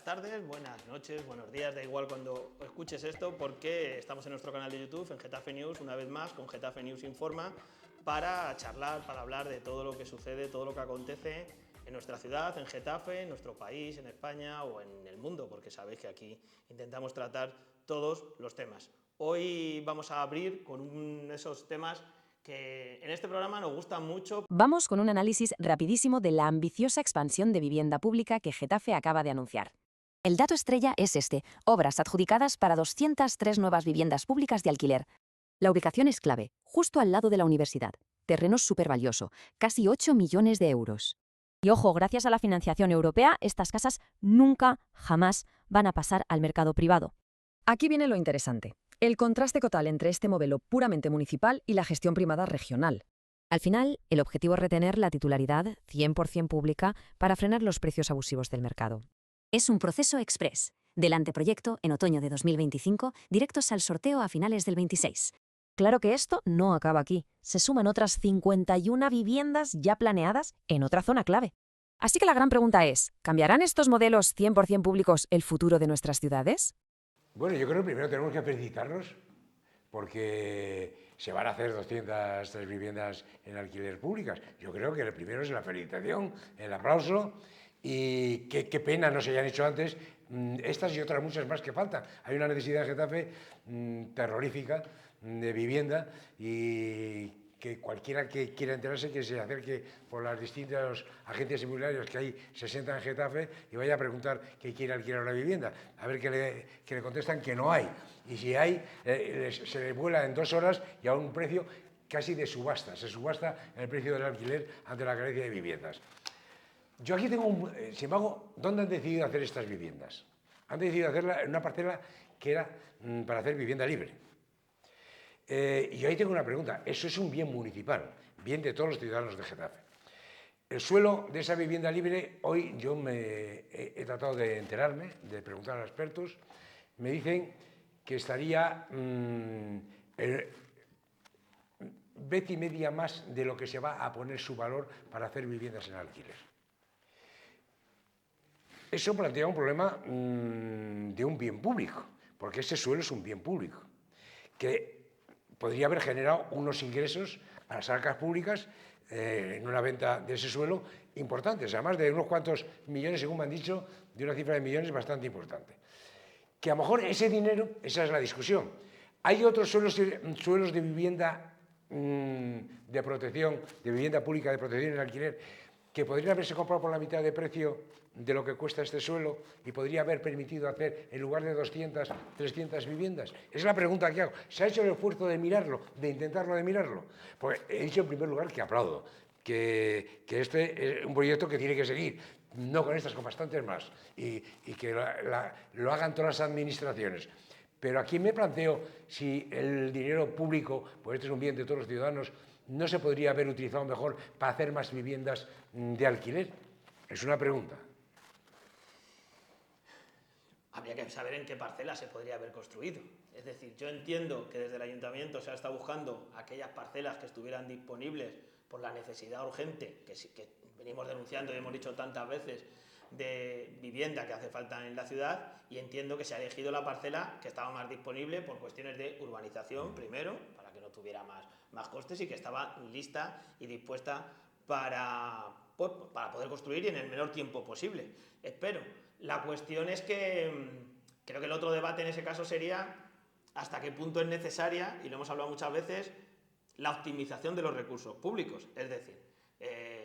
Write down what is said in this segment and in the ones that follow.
tardes, buenas noches, buenos días, da igual cuando escuches esto, porque estamos en nuestro canal de YouTube, en Getafe News, una vez más, con Getafe News Informa, para charlar, para hablar de todo lo que sucede, todo lo que acontece en nuestra ciudad, en Getafe, en nuestro país, en España o en el mundo, porque sabéis que aquí intentamos tratar todos los temas. Hoy vamos a abrir con esos temas que en este programa nos gustan mucho. Vamos con un análisis rapidísimo de la ambiciosa expansión de vivienda pública que Getafe acaba de anunciar. El dato estrella es este: obras adjudicadas para 203 nuevas viviendas públicas de alquiler. La ubicación es clave, justo al lado de la universidad. Terreno súper valioso, casi 8 millones de euros. Y ojo, gracias a la financiación europea, estas casas nunca, jamás van a pasar al mercado privado. Aquí viene lo interesante: el contraste total entre este modelo puramente municipal y la gestión privada regional. Al final, el objetivo es retener la titularidad 100% pública para frenar los precios abusivos del mercado. Es un proceso express, del anteproyecto en otoño de 2025, directos al sorteo a finales del 26. Claro que esto no acaba aquí. Se suman otras 51 viviendas ya planeadas en otra zona clave. Así que la gran pregunta es: ¿cambiarán estos modelos 100% públicos el futuro de nuestras ciudades? Bueno, yo creo que primero tenemos que felicitarnos porque se van a hacer 203 viviendas en alquiler públicas. Yo creo que el primero es la felicitación, el aplauso, y qué pena no se hayan hecho antes estas y otras muchas más que faltan. Hay una necesidad en Getafe terrorífica de vivienda, y que cualquiera que quiera enterarse que se acerque por las distintas agencias inmobiliarias que hay 60 en Getafe y vaya a preguntar que quiere alquilar una vivienda, a ver que le contestan que no hay, y si hay se le vuela en 2 horas y a un precio casi de subasta, se subasta en el precio del alquiler ante la carencia de viviendas. Yo aquí tengo sin embargo, ¿dónde han decidido hacer estas viviendas? Han decidido hacerla en una parcela que era para hacer vivienda libre. Y yo ahí tengo una pregunta: eso es un bien municipal, bien de todos los ciudadanos de Getafe. El suelo de esa vivienda libre, hoy yo he tratado de enterarme, de preguntar a los expertos, me dicen que estaría vez y media más de lo que se va a poner su valor para hacer viviendas en alquiler. Eso plantea un problema de un bien público, porque ese suelo es un bien público, que podría haber generado unos ingresos a las arcas públicas en una venta de ese suelo importantes, además de unos cuantos millones, según me han dicho, de una cifra de millones bastante importante. Que a lo mejor ese dinero, esa es la discusión. Hay otros suelos de vivienda de protección, de vivienda pública de protección en alquiler, que podrían haberse comprado por la mitad de precio de lo que cuesta este suelo y podría haber permitido hacer, en lugar de 200, 300 viviendas. Esa es la pregunta que hago. ¿Se ha hecho el esfuerzo de mirarlo, de intentarlo, de mirarlo? Pues he dicho en primer lugar que aplaudo, que este es un proyecto que tiene que seguir, no con estas, con bastantes más, y que lo hagan todas las administraciones. Pero aquí me planteo si el dinero público, pues este es un bien de todos los ciudadanos, no se podría haber utilizado mejor para hacer más viviendas de alquiler. Es una pregunta. Habría que saber en qué parcela se podría haber construido. Es decir, yo entiendo que desde el ayuntamiento se ha estado buscando aquellas parcelas que estuvieran disponibles por la necesidad urgente que venimos denunciando y hemos dicho tantas veces, de vivienda que hace falta en la ciudad, y entiendo que se ha elegido la parcela que estaba más disponible por cuestiones de urbanización primero, para que no tuviera más costes, y que estaba lista y dispuesta para poder construir y en el menor tiempo posible. Espero. La cuestión es que creo que el otro debate en ese caso sería hasta qué punto es necesaria, y lo hemos hablado muchas veces, la optimización de los recursos públicos. Es decir,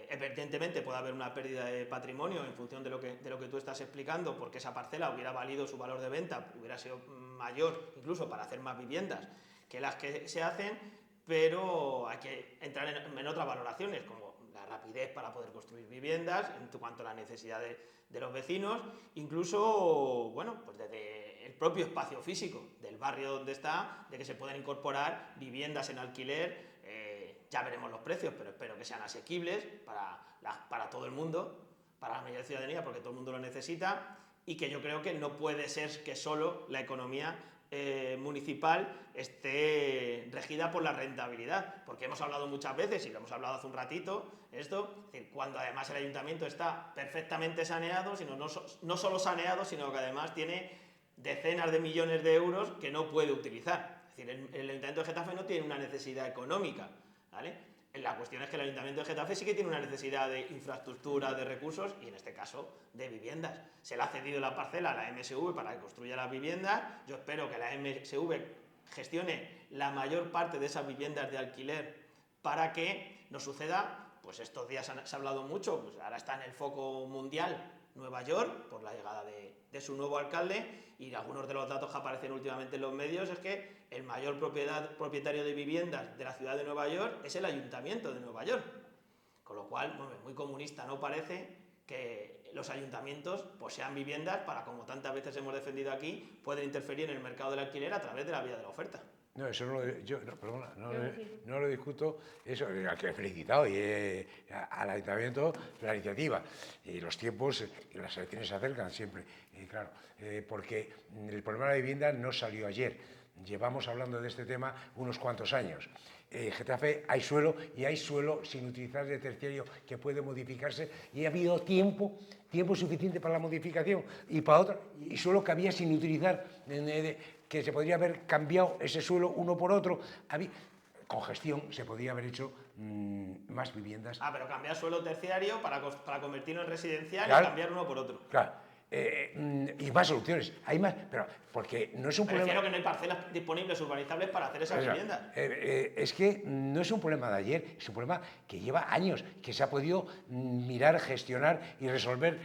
evidentemente puede haber una pérdida de patrimonio en función de lo que tú estás explicando, porque esa parcela hubiera valido su valor de venta, hubiera sido mayor incluso para hacer más viviendas que las que se hacen, pero hay que entrar en otras valoraciones, como la rapidez para poder construir viviendas, en cuanto a la necesidad de los vecinos, incluso, bueno, pues desde el propio espacio físico del barrio donde está, de que se puedan incorporar viviendas en alquiler. Ya veremos los precios, pero espero que sean asequibles para todo el mundo, para la mayoría de la ciudadanía, porque todo el mundo lo necesita, y que yo creo que no puede ser que solo la economía municipal esté regida por la rentabilidad, porque hemos hablado muchas veces, y lo hemos hablado hace un ratito, esto, es decir, cuando además el ayuntamiento está perfectamente saneado, no solo saneado, sino que además tiene decenas de millones de euros que no puede utilizar. Es decir, el ayuntamiento de Getafe no tiene una necesidad económica, ¿vale? La cuestión es que el Ayuntamiento de Getafe sí que tiene una necesidad de infraestructura, de recursos y en este caso de viviendas. Se le ha cedido la parcela a la MSV para que construya las viviendas. Yo espero que la MSV gestione la mayor parte de esas viviendas de alquiler para que no suceda, pues estos días se ha hablado mucho, pues ahora está en el foco mundial Nueva York por la llegada de su nuevo alcalde, y algunos de los datos que aparecen últimamente en los medios es que el mayor propietario de viviendas de la ciudad de Nueva York es el Ayuntamiento de Nueva York. Con lo cual, bueno, muy comunista no parece que los ayuntamientos posean viviendas para, como tantas veces hemos defendido aquí, pueden interferir en el mercado del alquiler a través de la vía de la oferta. No, eso no no lo discuto, eso, al que he felicitado y al Ayuntamiento la iniciativa. Y los tiempos y las elecciones se acercan siempre, y claro, porque el problema de la vivienda no salió ayer. Llevamos hablando de este tema unos cuantos años. En Getafe hay suelo y hay suelo sin utilizar de terciario que puede modificarse, y ha habido tiempo suficiente para la modificación y para otra, y suelo que había sin utilizar, que se podría haber cambiado ese suelo uno por otro. Con gestión se podría haber hecho más viviendas. Pero cambiar suelo terciario para convertirlo en residencial, claro, y cambiar uno por otro. Claro. Y más soluciones, hay más, pero porque no es un problema. Prefiero que no hay parcelas disponibles urbanizables para hacer esas viviendas. Es que no es un problema de ayer, es un problema que lleva años, que se ha podido mirar, gestionar y resolver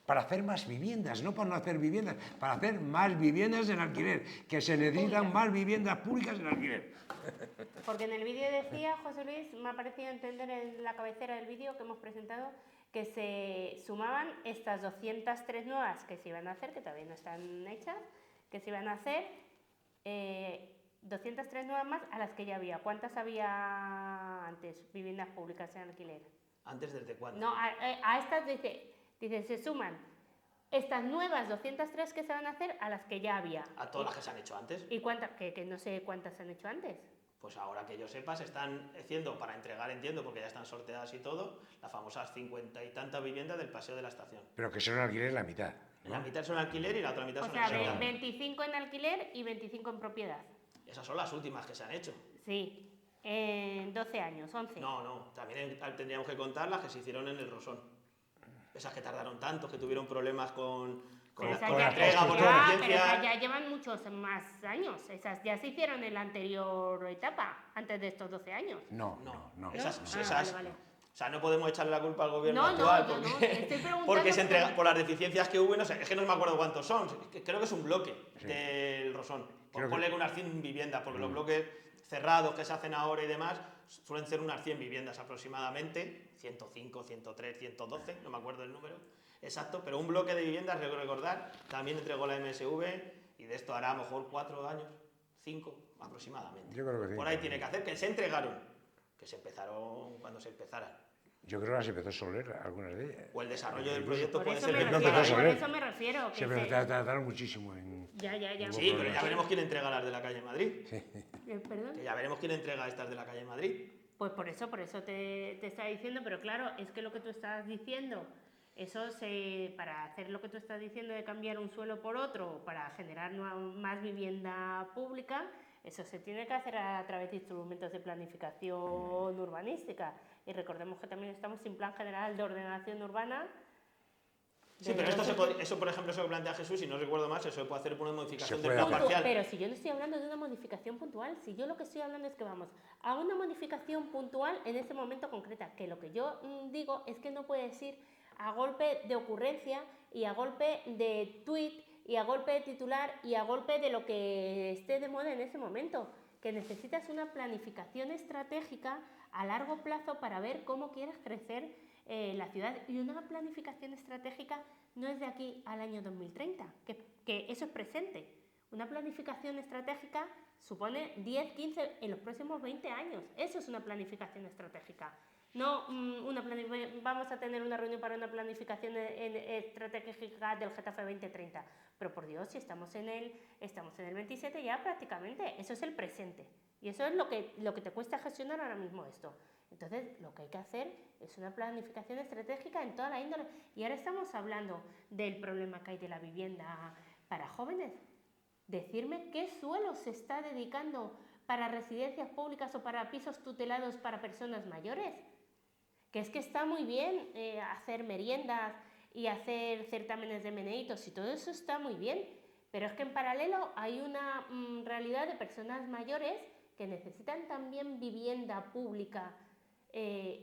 para hacer más viviendas, no para no hacer viviendas, para hacer más viviendas en alquiler, que se necesitan más viviendas públicas en alquiler. Porque en el vídeo decía, José Luis, me ha parecido entender en la cabecera del vídeo que hemos presentado, que se sumaban estas 203 nuevas que se iban a hacer, que todavía no están hechas, que se iban a hacer 203 nuevas más a las que ya había. ¿Cuántas había antes, viviendas públicas en alquiler? ¿Antes desde cuándo? No, a estas dice, se suman estas nuevas 203 que se van a hacer a las que ya había. ¿A todas las que se han hecho antes? ¿Y cuántas? Que no sé cuántas se han hecho antes. Pues ahora que yo sepa, se están haciendo para entregar, entiendo, porque ya están sorteadas y todo, las famosas 50 y tantas viviendas del Paseo de la Estación. Pero que son en alquiler la mitad, ¿no? La mitad son alquiler y la otra mitad son en alquiler. O sea, alquiler. 25 en alquiler y 25 en propiedad. Esas son las últimas que se han hecho. Sí, en 12 años, 11. No, también tendríamos que contar las que se hicieron en el Rosón. Esas que tardaron tanto, que tuvieron problemas con la entrega por pero emergencia. esas ya llevan muchos más años. Esas ya se hicieron en la anterior etapa, antes de estos 12 años. No. Esas, Vale. O sea, no podemos echarle la culpa al gobierno No, actual yo no, porque, estoy preguntando porque se entrega por las deficiencias que hubo, y no sé, es que no me acuerdo cuántos son. Creo que es un bloque Sí. del Rosón. Creo Ponle unas 100 viviendas, porque los bloques cerrados que se hacen ahora y demás suelen ser unas 100 viviendas aproximadamente, 105, 103, 112, no me acuerdo el número exacto, pero un bloque de viviendas, recordar, también entregó la MSV, y de esto hará a lo mejor 4 años, 5 aproximadamente. Yo creo que sí. Por ahí tiene que hacer, que se entregaron, que se empezaron cuando se empezaran. Yo creo que las empezó Soler, algunas de ellas. O el desarrollo del proyecto Por puede eso ser me que refiero, empezó a por saber. eso me refiero. Que Se tardaron muchísimo en... Ya. Sí, pero ya veremos quién entrega las de la calle Madrid. ¿Perdón? Que ya veremos quién entrega estas de la calle Madrid. Pues por eso te estaba diciendo, pero claro, es que lo que tú estás diciendo, para hacer lo que tú estás diciendo de cambiar un suelo por otro, para generar más vivienda pública, eso se tiene que hacer a través de instrumentos de planificación urbanística. Y recordemos que también estamos sin plan general de ordenación urbana. Sí, pero eso, por ejemplo, eso que plantea Jesús, si no recuerdo mal, eso se puede hacer por una modificación del puede plan hacer. parcial. Pero si yo no estoy hablando de una modificación puntual, si yo lo que estoy hablando es que vamos a una modificación puntual en ese momento concreta, que lo que yo digo es que no puedes ir a golpe de ocurrencia y a golpe de tuit y a golpe de titular y a golpe de lo que esté de moda en ese momento, que necesitas una planificación estratégica a largo plazo para ver cómo quieres crecer la ciudad, y una planificación estratégica no es de aquí al año 2030, que eso es presente. Una planificación estratégica supone 10, 15, en los próximos 20 años. Eso es una planificación estratégica. no vamos a tener una reunión para una planificación estratégica del Getafe 2030. Pero por Dios, si estamos en el 27 ya prácticamente, eso es el presente. Y eso es lo que te cuesta gestionar ahora mismo esto. Entonces, lo que hay que hacer es una planificación estratégica en toda la índole. Y ahora estamos hablando del problema que hay de la vivienda para jóvenes. Decirme qué suelo se está dedicando para residencias públicas o para pisos tutelados para personas mayores. Que es que está muy bien hacer meriendas y hacer certámenes de meneitos y todo eso está muy bien. Pero es que en paralelo hay una realidad de personas mayores que necesitan también vivienda pública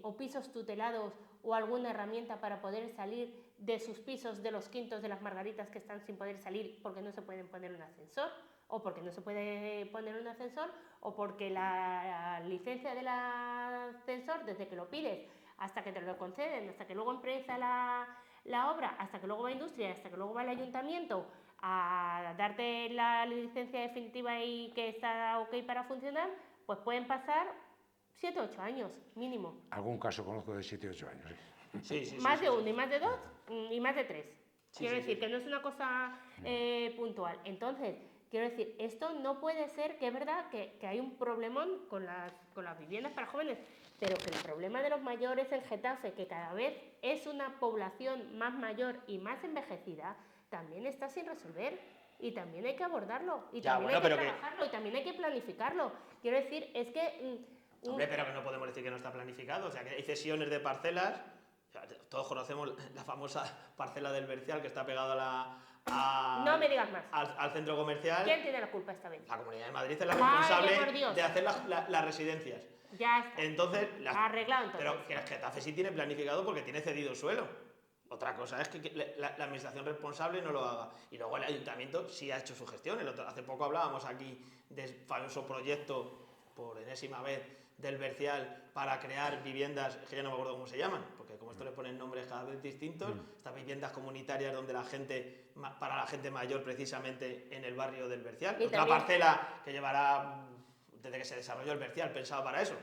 o pisos tutelados o alguna herramienta para poder salir de sus pisos, de los quintos, de las Margaritas que están sin poder salir porque no se pueden poner un ascensor o porque no se puede poner un ascensor o porque la licencia del ascensor, desde que lo pides hasta que te lo conceden, hasta que luego empieza la obra, hasta que luego va a industria, hasta que luego va el ayuntamiento a darte la licencia definitiva y que está ok para funcionar, pues pueden pasar 7 o 8 años mínimo. Algún caso conozco de 7 o 8 años. Sí, Más de uno y más de dos y más de tres. Quiero decir que no es una cosa puntual. Entonces, quiero decir, esto no puede ser, que es verdad que hay un problemón con las viviendas para jóvenes, pero que el problema de los mayores en Getafe, que cada vez es una población más mayor y más envejecida, también está sin resolver y también hay que abordarlo y también hay que trabajarlo y también hay que planificarlo. Quiero decir, es que... Hombre, pero que no podemos decir que no está planificado, o sea, que hay cesiones de parcelas, o sea, todos conocemos la famosa parcela del Bercial que está pegada no me digas más. Al centro comercial. ¿Quién tiene la culpa esta vez? La Comunidad de Madrid es la responsable de hacer las residencias. Ya está. Entonces, arreglado entonces. Pero que Getafe sí tiene planificado porque tiene cedido suelo. Otra cosa es que la administración responsable no lo haga. Y luego el ayuntamiento sí ha hecho su gestión. Hace poco hablábamos aquí del famoso proyecto, por enésima vez, del Bercial para crear viviendas, que ya no me acuerdo cómo se llaman, porque como esto le ponen nombres cada vez distintos, estas viviendas comunitarias donde para la gente mayor precisamente en el barrio del Bercial. Otra también parcela que llevará, desde que se desarrolló el Bercial, pensado para eso.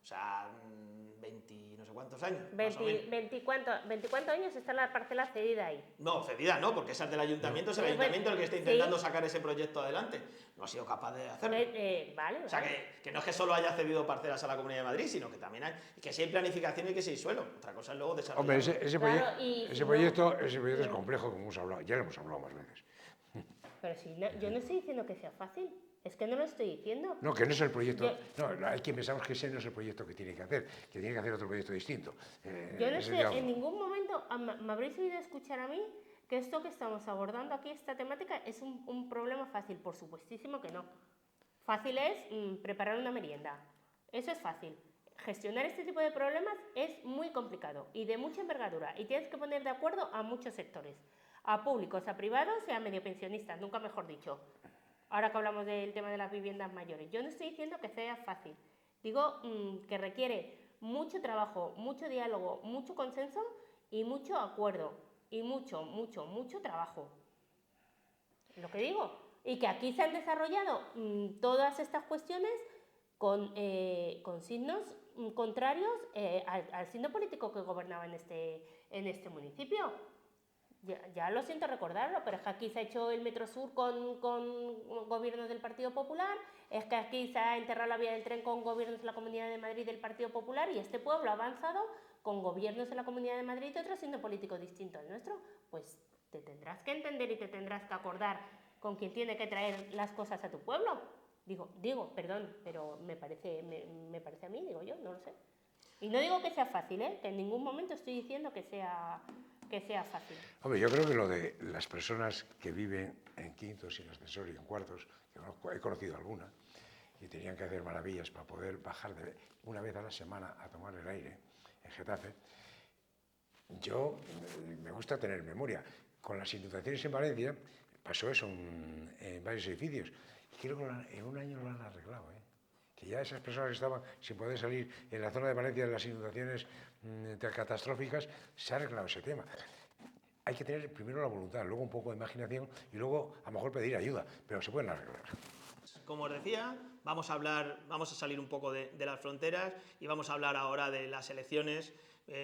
O sea, 20 no sé cuántos años. 20 cuántos años está la parcela cedida ahí. No, cedida no, porque esa es del ayuntamiento, es el ayuntamiento el que está intentando sacar ese proyecto adelante. No ha sido capaz de hacerlo. Vale. O sea, que no es que solo haya cedido parcelas a la Comunidad de Madrid, sino que también hay, que si hay planificación y que si hay suelo. Otra cosa es luego desarrollar. Hombre, ese proyecto es complejo, como hemos hablado, ya lo hemos hablado más veces. Pero si yo no estoy diciendo que sea fácil. Es que no lo estoy diciendo. No, que no es el proyecto. No, hay quien pensamos que ese no es el proyecto que tiene que hacer, que tiene que hacer otro proyecto distinto. Yo no sé, en ningún momento me habréis oído escuchar a mí que esto que estamos abordando aquí, esta temática, es un problema fácil. Por supuestísimo que no. Fácil es preparar una merienda. Eso es fácil. Gestionar este tipo de problemas es muy complicado y de mucha envergadura. Y tienes que poner de acuerdo a muchos sectores. A públicos, a privados y a medio pensionistas, nunca mejor dicho. Ahora que hablamos del tema de las viviendas mayores. Yo no estoy diciendo que sea fácil. Digo que requiere mucho trabajo, mucho diálogo, mucho consenso y mucho acuerdo. Y mucho trabajo. Lo que digo. Y que aquí se han desarrollado todas estas cuestiones con signos contrarios al signo político que gobernaba en este municipio. Ya lo siento recordarlo, pero es que aquí se ha hecho el Metro Sur con gobiernos del Partido Popular, es que aquí se ha enterrado la vía del tren con gobiernos de la Comunidad de Madrid del Partido Popular y este pueblo ha avanzado con gobiernos de la Comunidad de Madrid de otro signo político distinto al nuestro. Pues te tendrás que entender y te tendrás que acordar con quien tiene que traer las cosas a tu pueblo. Digo, perdón, pero me parece a mí, digo yo, no lo sé. Y no digo que sea fácil, que en ningún momento estoy diciendo que sea fácil. Hombre, yo creo que lo de las personas que viven en quintos, sin ascensor y en cuartos, que he conocido alguna, y tenían que hacer maravillas para poder bajar una vez a la semana a tomar el aire en Getafe, yo me gusta tener memoria. Con las inundaciones en Valencia pasó eso en varios edificios. Y creo que en un año lo han arreglado, que ya esas personas que estaban sin poder salir en la zona de Valencia de las inundaciones catastróficas, se ha arreglado ese tema. Hay que tener primero la voluntad, luego un poco de imaginación y luego a lo mejor pedir ayuda, pero se pueden arreglar. como os decía, vamos a salir un poco de las fronteras y vamos a hablar ahora de las elecciones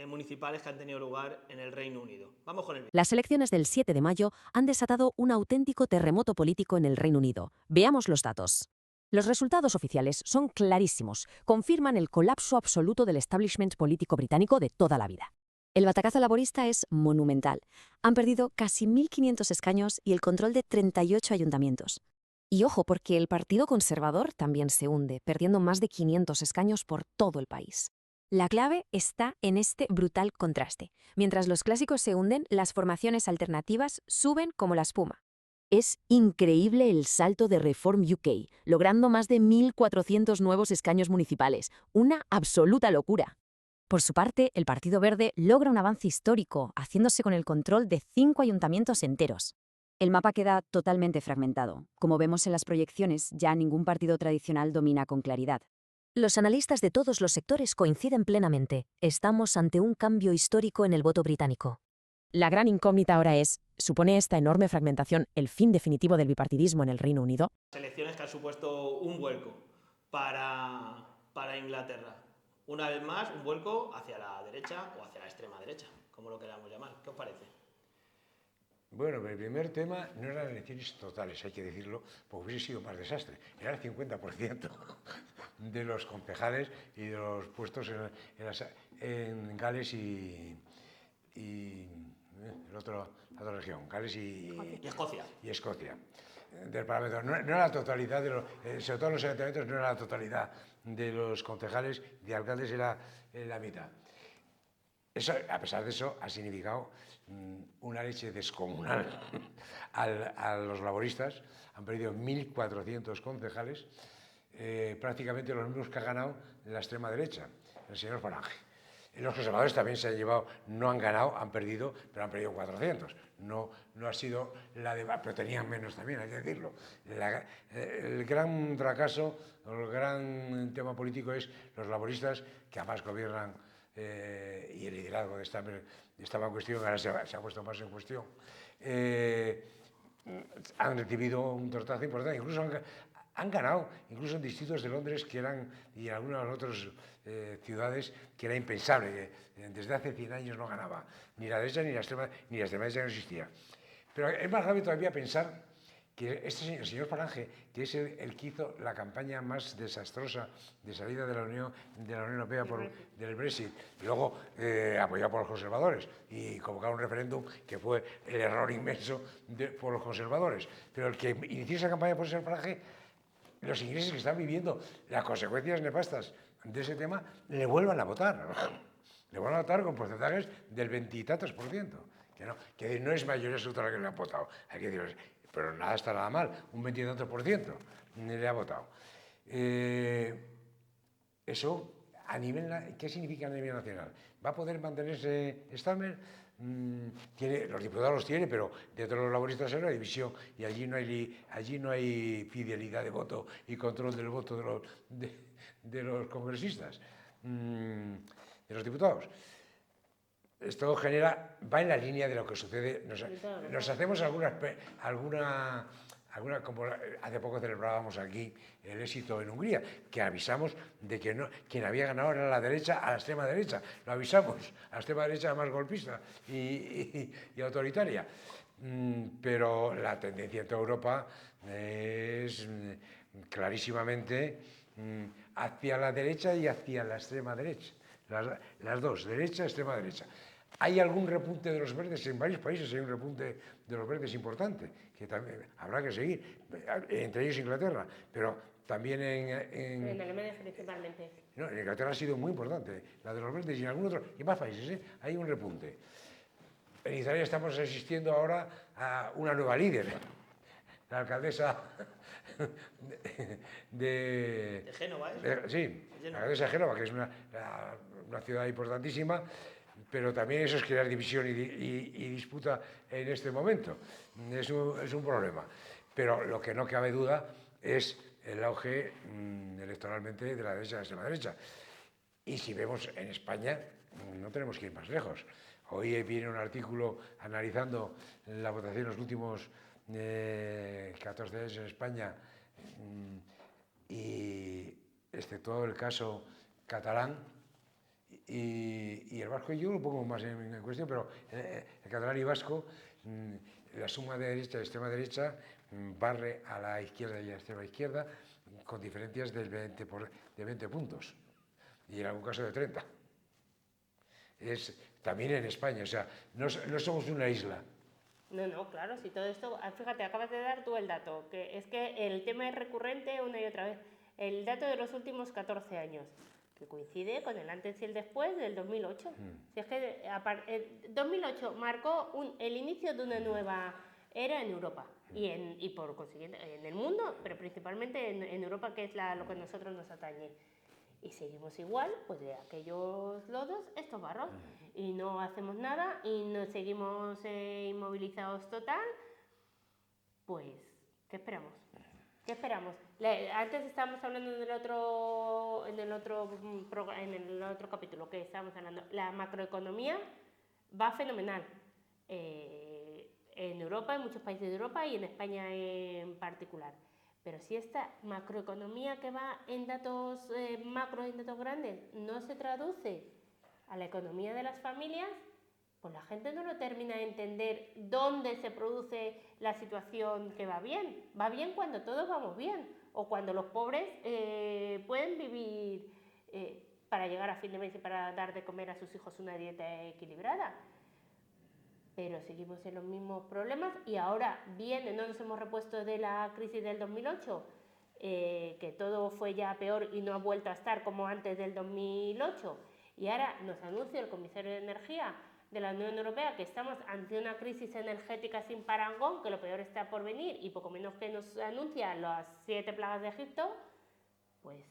municipales que han tenido lugar en el Reino Unido. Vamos con el vídeo. Las elecciones del 7 de mayo han desatado un auténtico terremoto político en el Reino Unido. Veamos los datos. Los resultados oficiales son clarísimos, confirman el colapso absoluto del establishment político británico de toda la vida. El batacazo laborista es monumental. Han perdido casi 1.500 escaños y el control de 38 ayuntamientos. Y ojo, porque el Partido Conservador también se hunde, perdiendo más de 500 escaños por todo el país. La clave está en este brutal contraste. Mientras los clásicos se hunden, las formaciones alternativas suben como la espuma. Es increíble el salto de Reform UK, logrando más de 1.400 nuevos escaños municipales. Una absoluta locura. Por su parte, el Partido Verde logra un avance histórico, haciéndose con el control de 5 ayuntamientos enteros. El mapa queda totalmente fragmentado. Como vemos en las proyecciones, ya ningún partido tradicional domina con claridad. Los analistas de todos los sectores coinciden plenamente. Estamos ante un cambio histórico en el voto británico. La gran incógnita ahora es, ¿supone esta enorme fragmentación el fin definitivo del bipartidismo en el Reino Unido? Las elecciones que han supuesto un vuelco para Inglaterra. Una vez más, un vuelco hacia la derecha o hacia la extrema derecha, como lo queramos llamar. ¿Qué os parece? Bueno, el primer tema no eran elecciones totales, hay que decirlo, porque hubiese sido más desastre. Era el 50% de los concejales y de los puestos en Gales y la otra región, Gales y Escocia. Del Parlamento. No era la totalidad, sobre todo en los ayuntamientos, no era la totalidad de los concejales, de alcaldes era la mitad. Eso, a pesar de eso, ha significado una leche descomunal a los laboristas. Han perdido 1.400 concejales, prácticamente los mismos que ha ganado la extrema derecha, el señor Farage. Los conservadores también se han llevado, no han ganado, han perdido, pero han perdido 400. No ha sido la de... pero tenían menos también, hay que decirlo. El gran fracaso, el gran tema político es los laboristas, que además gobiernan, y el liderazgo estaba en cuestión, ahora se ha puesto más en cuestión, han recibido un tortazo importante, incluso han ganado, incluso en distritos de Londres que eran, y en algunas otras ciudades que era impensable, que desde hace 100 años no ganaba ni la derecha ni la extrema derecha no existía. Pero es más grave todavía pensar que el señor Farage, que es el que hizo la campaña más desastrosa de salida de la Unión Europea del Brexit, y luego apoyado por los conservadores y convocar un referéndum que fue el error inmenso por los conservadores. Pero el que inició esa campaña por el señor Farage, los ingleses que están viviendo las consecuencias nefastas de ese tema, le vuelvan a votar. Le vuelvan a votar con porcentajes del 20 y tantos %, que no es mayoría absoluta la que le han votado. Hay que decir, pero nada está nada mal, un 20 y tantos % le ha votado. Eso, ¿qué significa a nivel nacional? ¿Va a poder mantenerse Starmer? Los diputados los tiene, pero dentro de los laboristas hay una división y allí no hay fidelidad de voto y control del voto de los congresistas, de los diputados. Esto va en la línea de lo que sucede. Nos hacemos alguna, como hace poco celebrábamos aquí el éxito en Hungría, que avisamos de que quien había ganado era la derecha a la extrema derecha. Lo avisamos, a la extrema derecha más golpista y autoritaria. Pero la tendencia en toda Europa es clarísimamente hacia la derecha y hacia la extrema derecha. Las dos, derecha, extrema derecha. Hay algún repunte de los verdes, en varios países hay un repunte de los verdes importante, que también habrá que seguir, entre ellos Inglaterra, pero también en Alemania principalmente. No, en Inglaterra ha sido muy importante, la de los verdes y en algunos otros, y más países, hay un repunte. En Italia estamos asistiendo ahora a una nueva líder, la alcaldesa de Génova, sí, la alcaldesa de Génova, que es una ciudad importantísima, pero también eso es crear división y disputa en este momento. Es un problema. Pero lo que no cabe duda es el auge electoralmente de la derecha y la extrema derecha. Y si vemos en España, no tenemos que ir más lejos. Hoy viene un artículo analizando la votación en los últimos 14 días en España y exceptuado el caso catalán y el vasco, yo lo pongo más en cuestión, pero el catalán y vasco, la suma de derecha y extrema derecha barre a la izquierda y a la extrema izquierda con diferencias de 20 puntos y en algún caso de 30. Es también en España, o sea, no somos una isla. No, claro, si todo esto, fíjate, acabas de dar tú el dato, que es que el tema es recurrente una y otra vez. El dato de los últimos 14 años, que coincide con el antes y el después del 2008. Si es que 2008 marcó el inicio de una nueva era en Europa y por consiguiente en el mundo, pero principalmente en Europa, que es lo que a nosotros nos atañe. Y seguimos igual, pues de aquellos lodos, estos barros, y no hacemos nada y nos seguimos inmovilizados total. Pues, ¿qué esperamos? ¿Qué esperamos? Antes estábamos hablando en el otro capítulo que estábamos hablando, la macroeconomía va fenomenal. En Europa, en muchos países de Europa y en España en particular. Pero si esta macroeconomía que va en datos macro, en datos grandes, no se traduce a la economía de las familias, pues la gente no lo termina de entender dónde se produce la situación que va bien. Va bien cuando todos vamos bien, o cuando los pobres pueden vivir para llegar a fin de mes y para dar de comer a sus hijos una dieta equilibrada. Pero seguimos en los mismos problemas y ahora no nos hemos repuesto de la crisis del 2008, que todo fue ya peor y no ha vuelto a estar como antes del 2008. Y ahora nos anuncia el comisario de Energía de la Unión Europea que estamos ante una crisis energética sin parangón, que lo peor está por venir y poco menos que nos anuncia las 7 plagas de Egipto. Pues,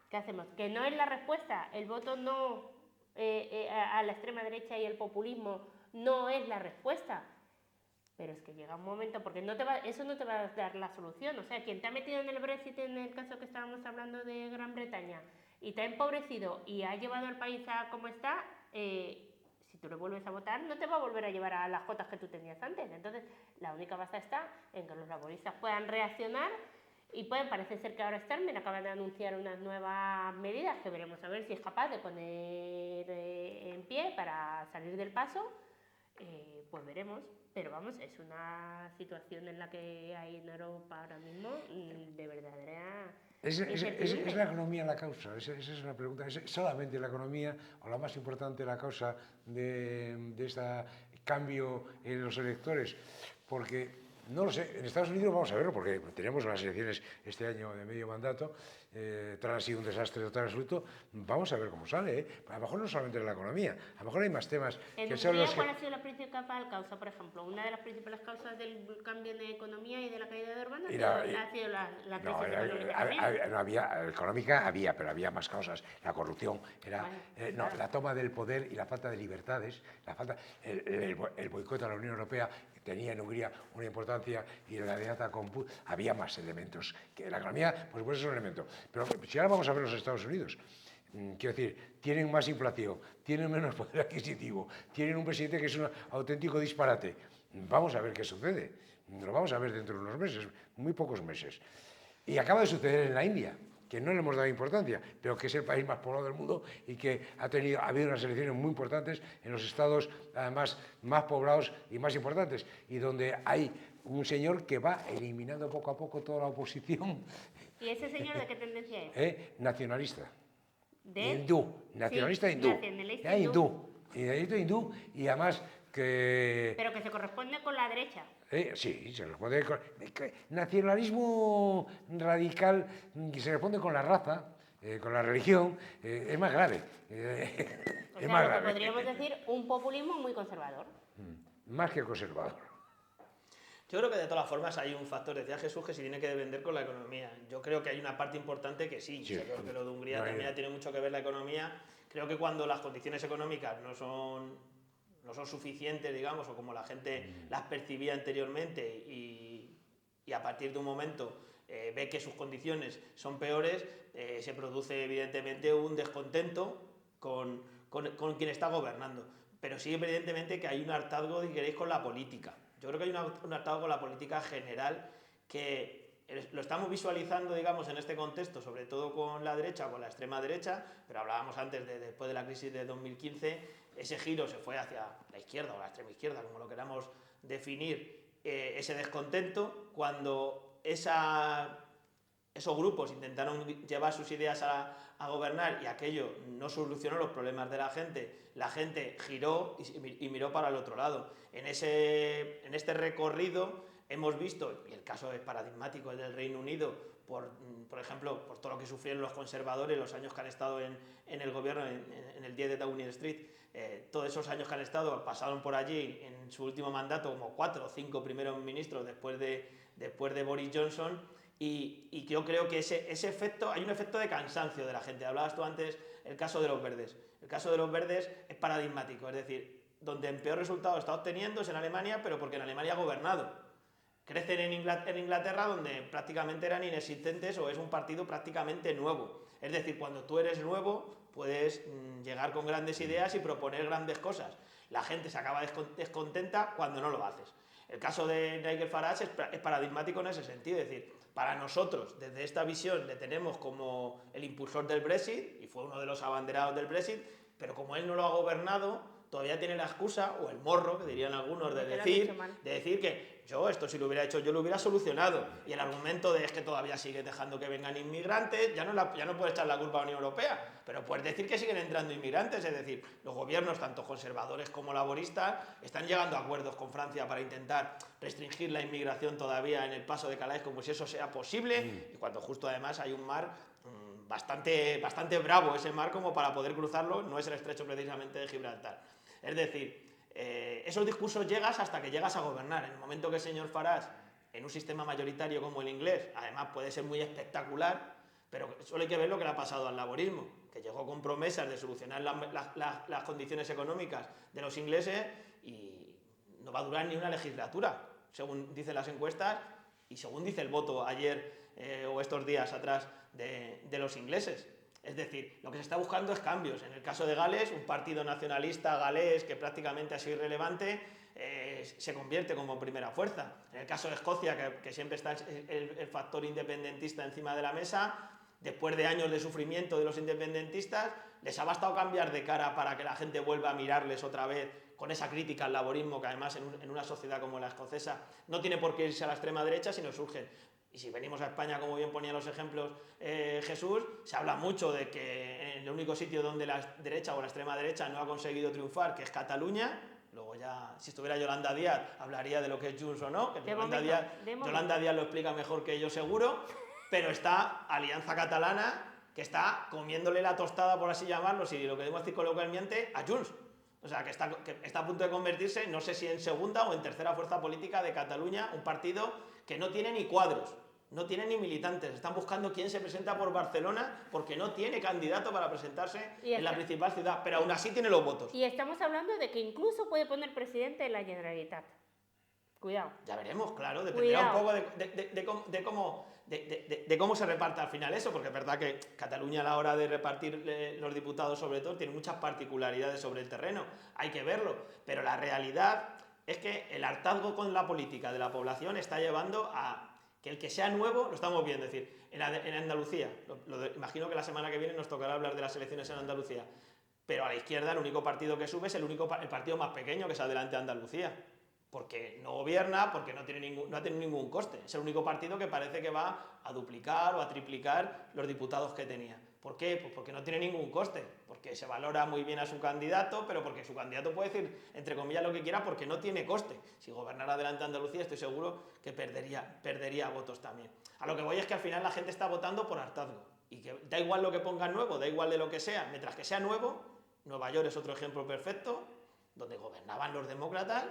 ¿qué hacemos? Que no es la respuesta, el voto no a la extrema derecha y el populismo no es la respuesta, pero es que llega un momento, porque eso no te va a dar la solución. O sea, quien te ha metido en el Brexit, en el caso que estábamos hablando de Gran Bretaña, y te ha empobrecido y ha llevado al país a como está, si tú le vuelves a votar, no te va a volver a llevar a las cotas que tú tenías antes. Entonces, la única baza está en que los laboristas puedan reaccionar y parece ser que ahora Starmer acaba de anunciar unas nuevas medidas que veremos a ver si es capaz de poner en pie para salir del paso. Pues veremos, pero vamos, es una situación en la que hay en Europa ahora mismo de verdadera incertidumbre. ¿Es la economía la causa? Esa es una pregunta. ¿Es solamente la economía o la más importante la causa de este cambio en los electores? Porque no lo sé, en Estados Unidos vamos a verlo, porque tenemos las elecciones este año de medio mandato, Trump ha sido un desastre total absoluto, vamos a ver cómo sale, A lo mejor no solamente en la economía, a lo mejor hay más temas que son los que... ¿Cuál ha sido la principal causa, por ejemplo? Una de las principales causas del cambio de economía y de la caída de Urbana ha sido la crisis económica, pero había más causas, la corrupción, la toma del poder y la falta de libertades, el boicot a la Unión Europea, tenía en Hungría una importancia y en la alianza con Putin había más elementos. Que la economía, por supuesto, es un elemento. Pero si ahora vamos a ver los Estados Unidos, quiero decir, tienen más inflación, tienen menos poder adquisitivo, tienen un presidente que es un auténtico disparate. Vamos a ver qué sucede. Lo vamos a ver dentro de unos meses, muy pocos meses. Y acaba de suceder en la India, que no le hemos dado importancia, pero que es el país más poblado del mundo y que ha habido unas elecciones muy importantes en los estados, además, más poblados y más importantes, y donde hay un señor que va eliminando poco a poco toda la oposición. ¿Y ese señor de qué tendencia es? Nacionalista. Hindú. Nacionalista sí, hindú. Nacionalista hindú. Y además que... Pero que se corresponde con la derecha. Sí, se responde con nacionalismo radical, que se responde con la raza, con la religión, es más grave. O sea, lo que podríamos decir un populismo muy conservador. Más que conservador. Yo creo que de todas formas hay un factor, decía Jesús, que se tiene que vender con la economía. Yo creo que hay una parte importante que sí. Yo creo que lo de Hungría también tiene mucho que ver la economía. Creo que cuando las condiciones económicas no son suficientes, digamos, o como la gente las percibía anteriormente y a partir de un momento ve que sus condiciones son peores, se produce evidentemente un descontento con quien está gobernando. Pero sí, evidentemente, que hay un hartazgo, si queréis, con la política. Yo creo que hay un hartazgo con la política general que lo estamos visualizando, digamos, en este contexto, sobre todo con la derecha, con la extrema derecha, pero hablábamos antes, después de la crisis de 2015, ese giro se fue hacia la izquierda o la extrema izquierda, como lo queramos definir, ese descontento, cuando esos grupos intentaron llevar sus ideas a gobernar y aquello no solucionó los problemas de la gente giró y miró para el otro lado. En este recorrido hemos visto, y el caso es paradigmático, el del Reino Unido, por ejemplo, por todo lo que sufrieron los conservadores, los años que han estado en el gobierno, en el 10 de Downing Street, todos esos años que han estado, pasaron por allí en su último mandato como 4 o 5 primeros ministros después de Boris Johnson, y yo creo que ese efecto, hay un efecto de cansancio de la gente. Hablabas tú antes el caso de los verdes. El caso de los verdes es paradigmático, es decir, donde en peor resultado está obteniendo es en Alemania, pero porque en Alemania ha gobernado. Crecen en Inglaterra, donde prácticamente eran inexistentes o es un partido prácticamente nuevo. Es decir, cuando tú eres nuevo, puedes llegar con grandes ideas y proponer grandes cosas. La gente se acaba descontenta cuando no lo haces. El caso de Nigel Farage es paradigmático en ese sentido, es decir, para nosotros, desde esta visión, le tenemos como el impulsor del Brexit, y fue uno de los abanderados del Brexit, pero como él no lo ha gobernado, todavía tiene la excusa, o el morro, que dirían algunos, de decir que esto si lo hubiera hecho yo lo hubiera solucionado. Y el argumento de es que todavía sigue dejando que vengan inmigrantes, ya no puedes echar la culpa a la Unión Europea, pero puedes decir que siguen entrando inmigrantes, es decir, los gobiernos, tanto conservadores como laboristas, están llegando a acuerdos con Francia para intentar restringir la inmigración todavía en el paso de Calais, como si eso sea posible, y cuando justo además hay un mar bastante bravo, ese mar como para poder cruzarlo, no es el estrecho precisamente de Gibraltar. Es decir, esos discursos llegas hasta que llegas a gobernar. En el momento que el señor Farage, en un sistema mayoritario como el inglés, además puede ser muy espectacular, pero solo hay que ver lo que le ha pasado al laborismo, que llegó con promesas de solucionar las condiciones económicas de los ingleses y no va a durar ni una legislatura, según dicen las encuestas y según dice el voto ayer o estos días atrás de los ingleses. Es decir, lo que se está buscando es cambios. En el caso de Gales, un partido nacionalista galés que prácticamente ha sido irrelevante se convierte como primera fuerza. En el caso de Escocia, que siempre está el factor independentista encima de la mesa, después de años de sufrimiento de los independentistas, les ha bastado cambiar de cara para que la gente vuelva a mirarles otra vez con esa crítica al laborismo, que además en una sociedad como la escocesa no tiene por qué irse a la extrema derecha, sino surgen. Y si venimos a España, como bien ponía los ejemplos Jesús, se habla mucho de que en el único sitio donde la derecha o la extrema derecha no ha conseguido triunfar, que es Cataluña. Luego ya, si estuviera Yolanda Díaz, hablaría de lo que es Junts o no, que Yolanda Díaz lo explica mejor que yo seguro, pero está Alianza Catalana, que está comiéndole la tostada, por así llamarlo, si lo queremos decir coloquialmente, a Junts. O sea, que está a punto de convertirse, no sé si en segunda o en tercera fuerza política de Cataluña, un partido que no tiene ni cuadros, no tiene ni militantes. Están buscando quién se presenta por Barcelona porque no tiene candidato para presentarse en la principal ciudad, pero aún así tiene los votos. Y estamos hablando de que incluso puede poner presidente de la Generalitat. Cuidado. Ya veremos, claro, dependerá un poco de cómo se reparte al final eso, porque es verdad que Cataluña a la hora de repartir los diputados sobre todo tiene muchas particularidades sobre el terreno, hay que verlo, pero la realidad es que el hartazgo con la política de la población está llevando a que el que sea nuevo, lo estamos viendo, es decir, en Andalucía, imagino que la semana que viene nos tocará hablar de las elecciones en Andalucía, pero a la izquierda el único partido que sube es el partido más pequeño que es Adelante Andalucía. Porque no gobierna, porque no ha tenido ningún coste. Es el único partido que parece que va a duplicar o a triplicar los diputados que tenía. ¿Por qué? Pues porque no tiene ningún coste, porque se valora muy bien a su candidato, pero porque su candidato puede decir, entre comillas, lo que quiera, porque no tiene coste. Si gobernara Adelante Andalucía, estoy seguro que perdería votos también. A lo que voy es que al final la gente está votando por hartazgo. Y que da igual lo que pongan nuevo, da igual de lo que sea. Mientras que sea nuevo, Nueva York es otro ejemplo perfecto, donde gobernaban los demócratas,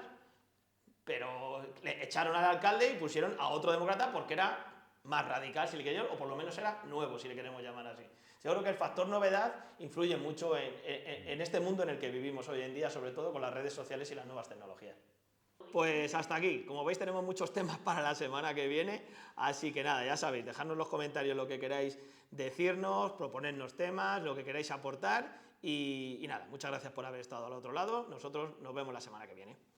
pero le echaron al alcalde y pusieron a otro demócrata porque era más radical, si le queremos, o por lo menos era nuevo, si le queremos llamar así. Yo creo que el factor novedad influye mucho en este mundo en el que vivimos hoy en día, sobre todo con las redes sociales y las nuevas tecnologías. Pues hasta aquí. Como veis, tenemos muchos temas para la semana que viene, así que nada, ya sabéis, dejadnos en los comentarios lo que queráis decirnos, proponernos temas, lo que queráis aportar y nada, muchas gracias por haber estado al otro lado. Nosotros nos vemos la semana que viene.